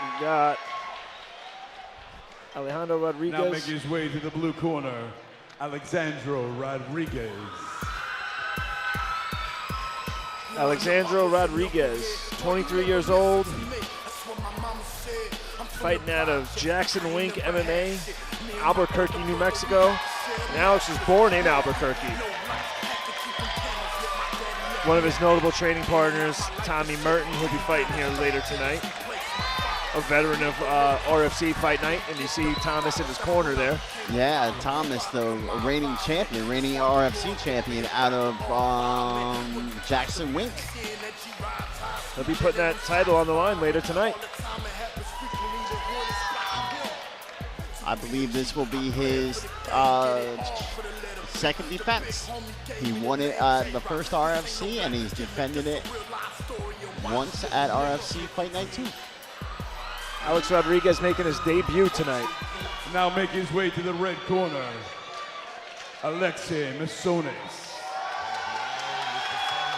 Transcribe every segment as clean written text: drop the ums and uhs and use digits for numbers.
We got Alejandro Rodriguez. Now making his way to the blue corner, Alexandro Rodriguez. Alexandro Rodriguez, 23 years old, fighting out of Jackson Wink MMA, Albuquerque, New Mexico. And Alex was born in Albuquerque. One of his notable training partners, Tommy Merton, who'll be fighting here later tonight. A veteran of RFC Fight Night, and you see Thomas in his corner there. Yeah, Thomas, the reigning champion, reigning RFC champion out of Jackson Wink. He'll be putting that title on the line later tonight. I believe this will be his second defense. He won it at the first RFC, and he's defended it once at RFC Fight Night 2. Alex Rodriguez making his debut tonight. Now making his way to the red corner, Alexei Mesones.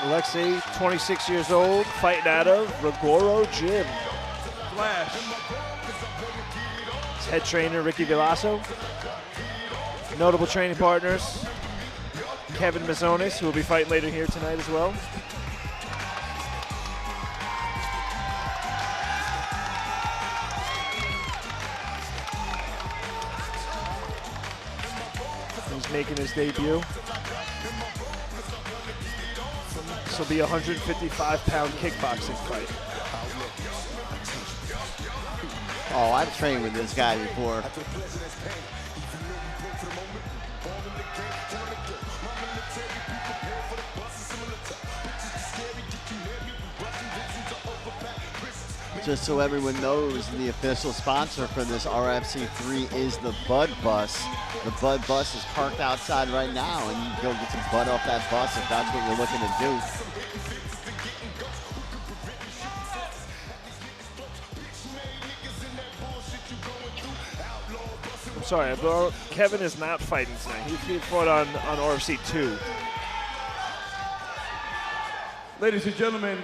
Alexei, 26 years old, fighting out of Rogoro Gym. Flash. His head trainer, Ricky Velasco. Notable training partners, Kevin Mesones, who will be fighting later here tonight as well. He's making his debut. This will be a 155-pound kickboxing fight. Oh, I've trained with this guy before. Just so everyone knows, the official sponsor for this RFC 3 is the Bud Bus. The Bud Bus is parked outside right now, and you can go get some Bud off that bus if that's what you're looking to do. I'm sorry, Kevin is not fighting tonight. He fought on RFC 2. Ladies and gentlemen,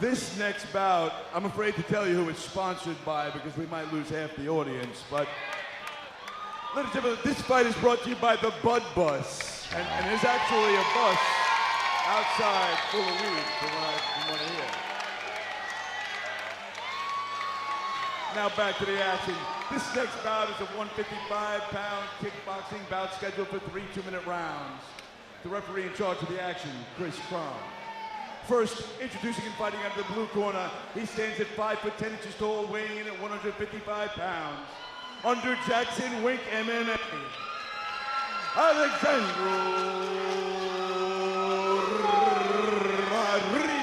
this next bout, I'm afraid to tell you who it's sponsored by because we might lose half the audience, but ladies and gentlemen, this fight is brought to you by the Bud Bus. And there's actually a bus outside full of weed from what I hear. Now back to the action. This next bout is a 155-pound kickboxing bout scheduled for 3 2-minute rounds. The referee in charge of the action, Chris Crum. First, introducing and fighting out of the blue corner, he stands at 5 foot 10 inches tall, weighing in at 155 pounds. Under Jackson Wink MMA, Alexandro Rodriguez.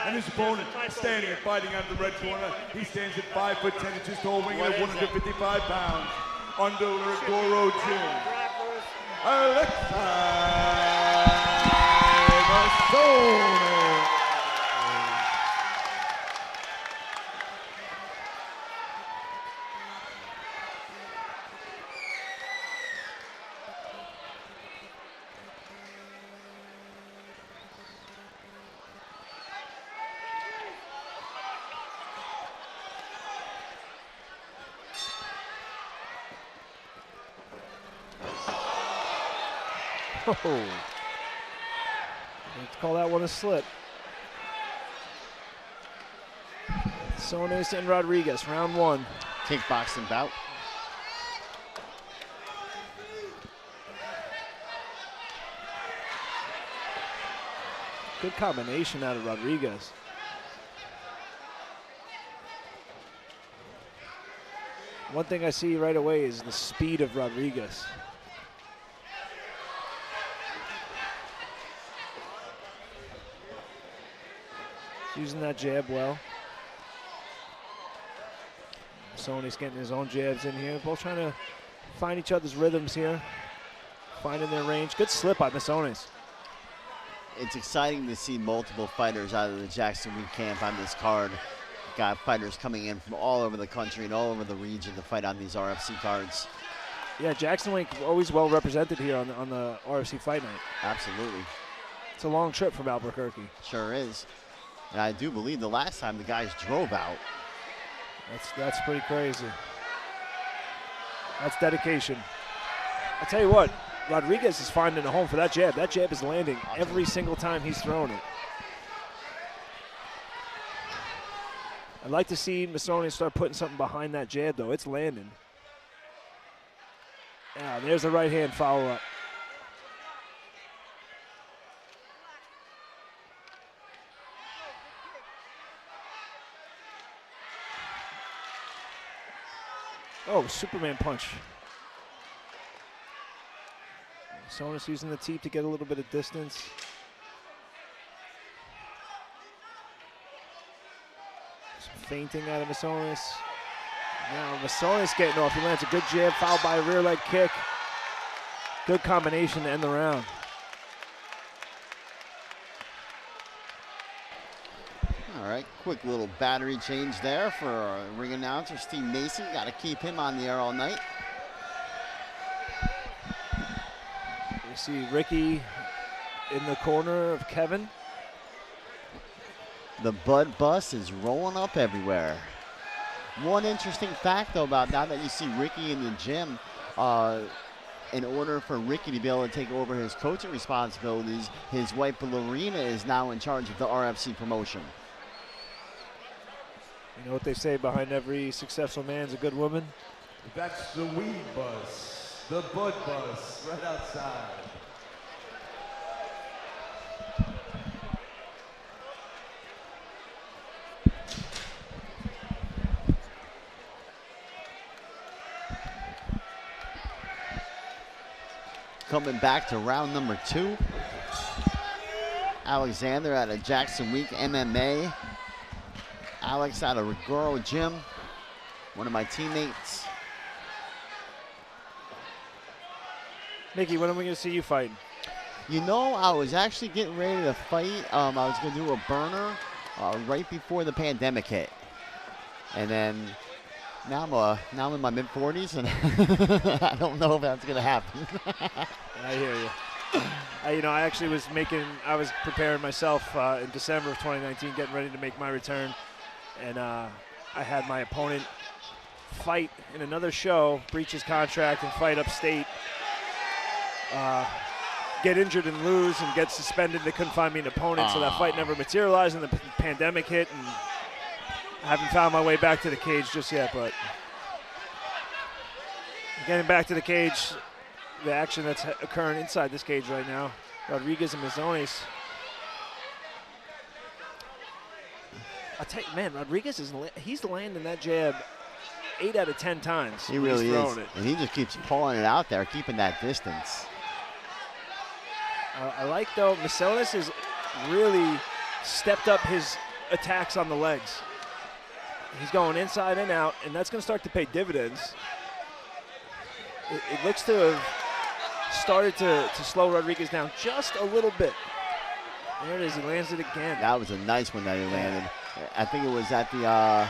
And his opponent, standing and fighting out of the red corner, he stands at 5 foot 10 inches tall, weighing in at 155 pounds. Under Rogoro Gym, Alexei Mesones. Oh. Let's call that one a slip. Mesones and Rodriguez, round 1. Kickboxing bout. Good combination out of Rodriguez. One thing I see right away is the speed of Rodriguez. Using that jab well. Mesones getting his own jabs in here. Both trying to find each other's rhythms here. Finding their range. Good slip by Mesones. It's exciting to see multiple fighters out of the Jackson Wink camp on this card. Got fighters coming in from all over the country and all over the region to fight on these RFC cards. Yeah, Jackson Wink always well represented here on the RFC Fight Night. Absolutely. It's a long trip from Albuquerque. Sure is. And I do believe the last time the guys drove out. That's pretty crazy. That's dedication. I tell you what, Rodriguez is finding a home for that jab. That jab is landing every single time he's thrown it. I'd like to see Mesones start putting something behind that jab, though. It's landing. Yeah, there's a right hand follow-up. Oh, Superman punch. Mesones using the teep to get a little bit of distance. Some feinting out of Mesones. Now Mesones getting off. He lands a good jab, followed by a rear leg kick. Good combination to end the round. All right, quick little battery change there for our ring announcer, Steve Mason. Got to keep him on the air all night. You see Ricky in the corner of Kevin. The Bud Bus is rolling up everywhere. One interesting fact, though, about now that you see Ricky in the gym, in order for Ricky to be able to take over his coaching responsibilities, his wife Lorena is now in charge of the RFC promotion. You know what they say, behind every successful man's a good woman? That's the weed bus, the bud bus, right outside. Coming back to round number 2. Alexander out of Jackson Week MMA. Alex out of Rigoro Gym, one of my teammates. Mickey, when are we going to see you fighting? You know, I was actually getting ready to fight. I was going to do a burner right before the pandemic hit. And then now I'm in my mid-40s, and I don't know if that's going to happen. I hear you. I actually I was preparing myself in December of 2019, getting ready to make my return. And I had my opponent fight in another show, breach his contract and fight upstate, get injured and lose and get suspended. They couldn't find me an opponent, so that fight never materialized, and the pandemic hit, and I haven't found my way back to the cage just yet, but getting back to the cage, the action that's occurring inside this cage right now, Rodriguez and Mesones. I tell you, man, Rodriguez he's landing that jab 8 out of 10 times. He really is, it. and he just keeps pulling it out there, keeping that distance. I like, though, Mesones has really stepped up his attacks on the legs. He's going inside and out, and that's going to start to pay dividends. It looks to have started to slow Rodriguez down just a little bit. There it is, he lands it again. That was a nice one that he landed. I think it was at the, I'm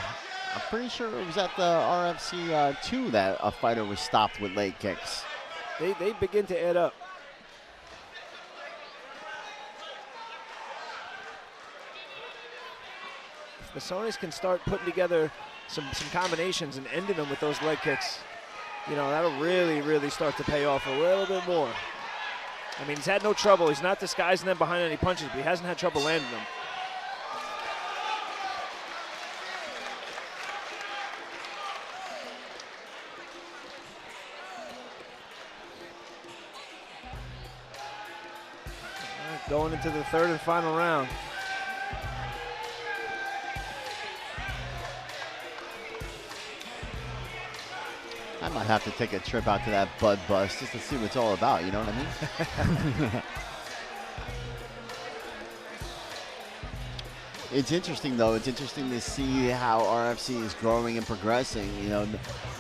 pretty sure it was at the RFC 2 that a fighter was stopped with leg kicks. They begin to add up. If Mesones can start putting together some combinations and ending them with those leg kicks, that'll really, really start to pay off a little bit more. I mean, he's had no trouble. He's not disguising them behind any punches, but he hasn't had trouble landing them. Going into the third and final round. I might have to take a trip out to that Bud Bus just to see what it's all about, you know what I mean? It's interesting, though. It's interesting to see how RFC is growing and progressing. The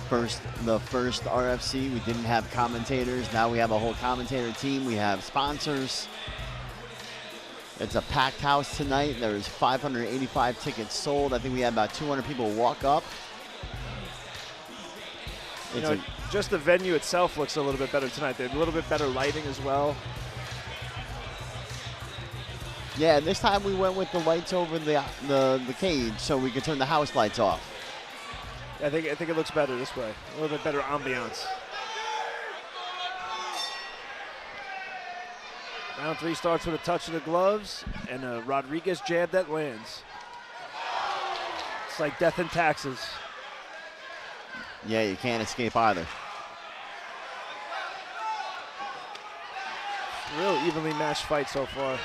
first RFC, we didn't have commentators. Now we have a whole commentator team. We have sponsors. It's a packed house tonight. There's 585 tickets sold. I think we had about 200 people walk up. Just the venue itself looks a little bit better tonight. They have a little bit better lighting as well. Yeah, this time we went with the lights over the cage so we could turn the house lights off. I think it looks better this way. A little bit better ambiance. Round 3 starts with a touch of the gloves and a Rodriguez jab that lands. It's like death and taxes. Yeah, you can't escape either. Real evenly matched fight so far.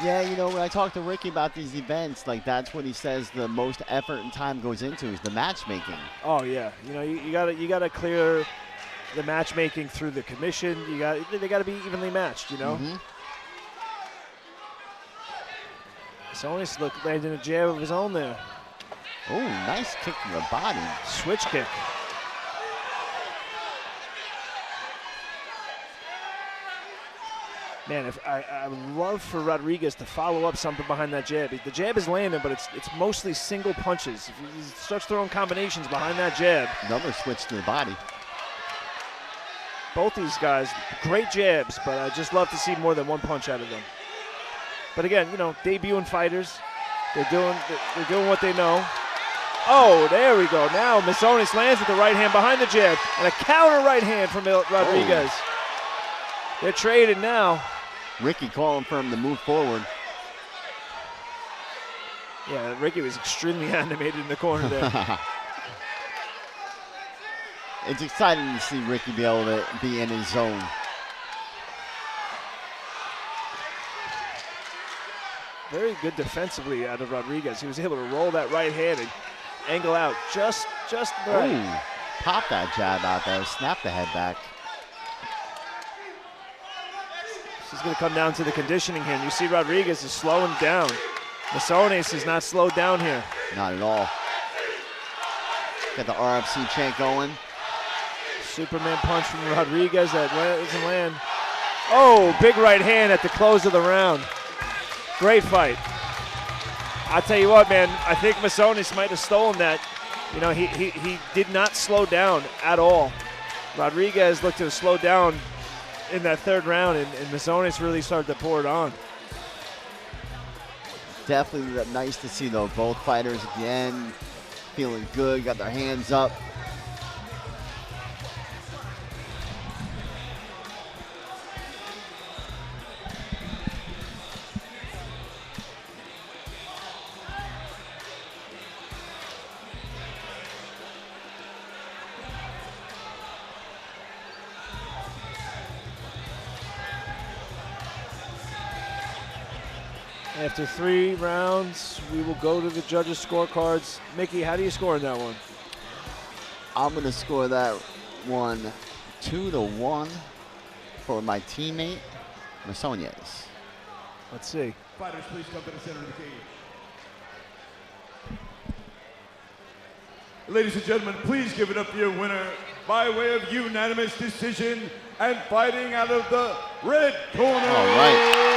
Yeah, you know, when I talk to Ricky about these events, like that's what he says the most effort and time goes into is the matchmaking. Oh yeah, you know you gotta clear the matchmaking through the commission. They gotta be evenly matched, you know. Mesones landing a jab of his own there. Oh, nice kick to the body. Switch kick. Man, if I would love for Rodriguez to follow up something behind that jab. The jab is landing, but it's mostly single punches. If he starts throwing combinations behind that jab. Another switch to the body. Both these guys, great jabs, but I just love to see more than one punch out of them. But again, you know, debuting fighters, they're doing what they know. Oh, there we go. Now Mesones lands with the right hand behind the jab and a counter right hand from Rodriguez. Oh. They're trading now. Ricky calling for him to move forward. Yeah, Ricky was extremely animated in the corner there. It's exciting to see Ricky be able to be in his zone. Very good defensively out of Rodriguez. He was able to roll that right hand and angle out just right. Ooh, pop that jab out there, snap the head back. This is going to come down to the conditioning here. And you see Rodriguez is slowing down. Mesones is not slowed down here. Not at all. Got the RFC chant going. Superman punch from Rodriguez that doesn't land. Oh, big right hand at the close of the round. Great fight. I tell you what, man, I think Mesones might have stolen that. You know, he did not slow down at all. Rodriguez looked to slow down in that third round, and Mesones really started to pour it on. Definitely nice to see, though, both fighters again feeling good, got their hands up. After 3 rounds, we will go to the judges' scorecards. Mickey, how do you score in that one? I'm going to score that one 2-1 for my teammate, Mesones. Let's see. Fighters, please come to the center of the cage. Ladies and gentlemen, please give it up to your winner by way of unanimous decision and fighting out of the red corner. All right.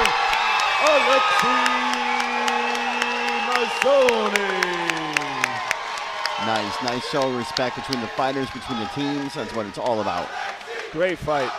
Mesones. Nice show of respect between the fighters, between the teams. That's what it's all about. Great fight.